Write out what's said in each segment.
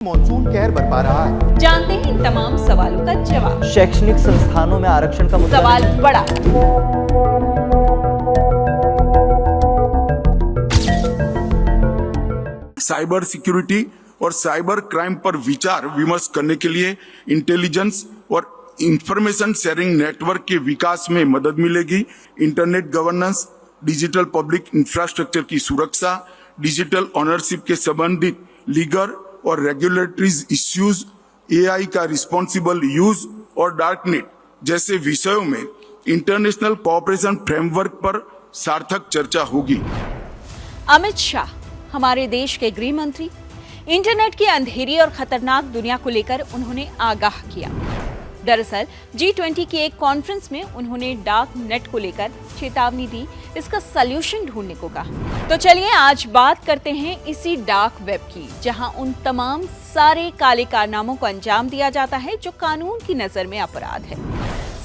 Monsoon कहर बरपा रहा है। जानते हैं इन तमाम सवालों का जवाब। शैक्षणिक संस्थानों में आरक्षण का मुद्दा सवाल बड़ा। साइबर सिक्योरिटी और साइबर क्राइम पर विचार विमर्श करने के लिए इंटेलिजेंस और इंफॉर्मेशन शेयरिंग नेटवर्क के विकास में मदद मिलेगी। Internet governance, digital public infrastructure की सुरक्षा, डिजिटल ऑनरशिप के संबंधित लीगल और रेगुलेटरीज इश्यूज, एआई का रिस्पॉन्सिबल यूज और डार्कनेट जैसे विषयों में इंटरनेशनल कोऑपरेशन फ्रेमवर्क पर सार्थक चर्चा होगी। अमित शाह हमारे देश के गृह मंत्री, इंटरनेट की अंधेरी और खतरनाक दुनिया को लेकर उन्होंने आगाह किया। दरअसल G20 की एक कॉन्फ्रेंस में उन्होंने डार्क नेट को लेकर चेतावनी दी, इसका सलूशन ढूंढने को कहा। तो चलिए आज बात करते हैं इसी डार्क वेब की, जहां उन तमाम सारे काले कारनामों को अंजाम दिया जाता है जो कानून की नजर में अपराध है।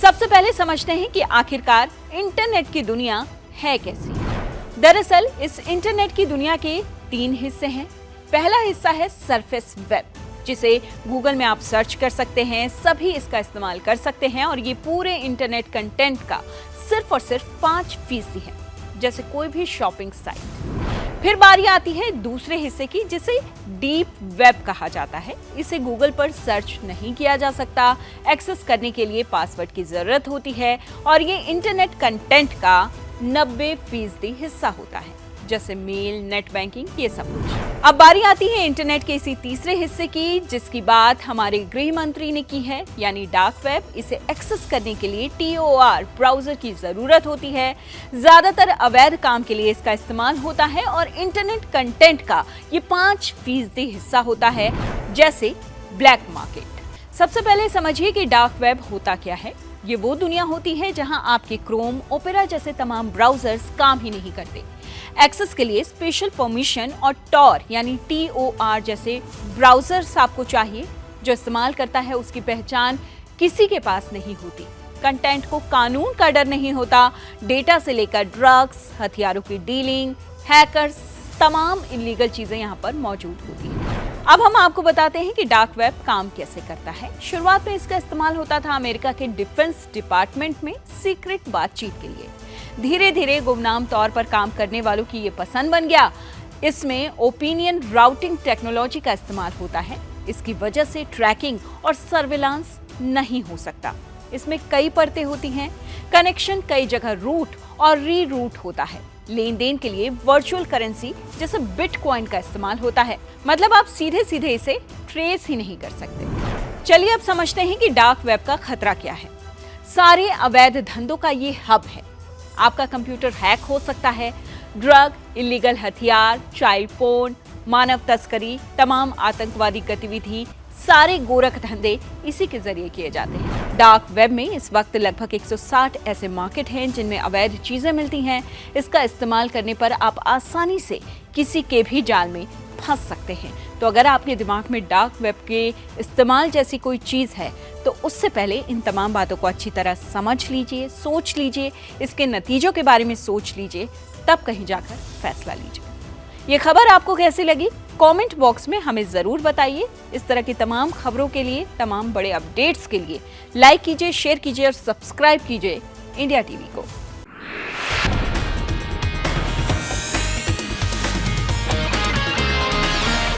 सबसे पहले समझते हैं कि आखिरकार इंटरनेट की दुनिया है कैसी। दरअसल इस इंटरनेट की दुनिया के 3 हिस्से हैं। पहला हिस्सा है सरफेस वेब, जिसे गूगल में आप सर्च कर सकते हैं, सभी इसका इस्तेमाल कर सकते हैं और ये पूरे इंटरनेट कंटेंट का सिर्फ और सिर्फ 5% है, जैसे कोई भी शॉपिंग साइट। फिर बारी आती है दूसरे हिस्से की, जिसे डीप वेब कहा जाता है। इसे गूगल पर सर्च नहीं किया जा सकता, एक्सेस करने के लिए पासवर्ड की जरूरत होती है और ये इंटरनेट कंटेंट का 90% हिस्सा होता है, जैसे मेल, नेट बैंकिंग, ये सब कुछ। अब बारी आती है इंटरनेट के इसी तीसरे हिस्से की, जिसकी बात हमारे गृह मंत्री ने की है, यानी डार्क वेब। इसे एक्सेस करने के लिए TOR ब्राउजर की जरूरत होती है। ज्यादातर अवैध काम के लिए इसका इस्तेमाल होता है और इंटरनेट कंटेंट का ये 5% हिस्सा होता है, जैसे ब्लैक मार्केट। सबसे पहले समझिए कि डार्क वेब होता क्या है। ये वो दुनिया होती है जहां आपके क्रोम, ओपेरा जैसे तमाम ब्राउजर्स काम ही नहीं करते। एक्सेस के लिए स्पेशल परमिशन और टॉर यानी TOR जैसे ब्राउजर्स आपको चाहिए। जो इस्तेमाल करता है उसकी पहचान किसी के पास नहीं होती। कंटेंट को कानून का डर नहीं होता। डेटा से लेकर ड्रग्स, हथियारों की डीलिंग, हैकर्स, तमाम इलीगल चीजें यहाँ पर मौजूद होती हैं। अब हम आपको बताते हैं कि डार्क वेब काम कैसे करता है। शुरुआत में इसका इस्तेमाल होता था अमेरिका के डिफेंस डिपार्टमेंट में सीक्रेट बातचीत के लिए। धीरे धीरे गुमनाम तौर पर काम करने वालों की ये पसंद बन गया। इसमें ओपिनियन राउटिंग टेक्नोलॉजी का इस्तेमाल होता है। इसकी वजह से ट्रैकिंग और सर्विलांस नहीं हो सकता। इसमें कई परतें होती हैं। कनेक्शन कई जगह रूट और री रूट होता है। लेन देन के लिए वर्चुअल करेंसी जैसे बिटकॉइन का इस्तेमाल होता है। मतलब आप सीधे सीधे इसे ट्रेस ही नहीं कर सकते। चलिए अब समझते हैं कि डार्क वेब का खतरा क्या है। सारे अवैध धंधों का ये हब है। आपका कंप्यूटर हैक हो सकता है। ड्रग, इलीगल हथियार, चाइल्ड पोर्न, मानव तस्करी, तमाम आतंकवादी गतिविधि, सारे गोरख धंधे इसी के जरिए किए जाते हैं। डार्क वेब में इस वक्त लगभग 160 ऐसे मार्केट हैं जिनमें अवैध चीजें मिलती हैं। इसका इस्तेमाल करने पर आप आसानी से किसी के भी जाल में फंस सकते हैं। तो अगर आपके दिमाग में डार्क वेब के इस्तेमाल जैसी कोई चीज है तो उससे पहले इन तमाम बातों को अच्छी तरह समझ लीजिए, सोच लीजिए, इसके नतीजों के बारे में सोच लीजिए, तब कहीं जाकर फैसला लीजिए। ये खबर आपको कैसी लगी? कमेंट बॉक्स में हमें जरूर बताइए। इस तरह की तमाम खबरों के लिए, तमाम बड़े अपडेट्स के लिए लाइक कीजिए, शेयर कीजिए और सब्सक्राइब कीजिए इंडिया टीवी को।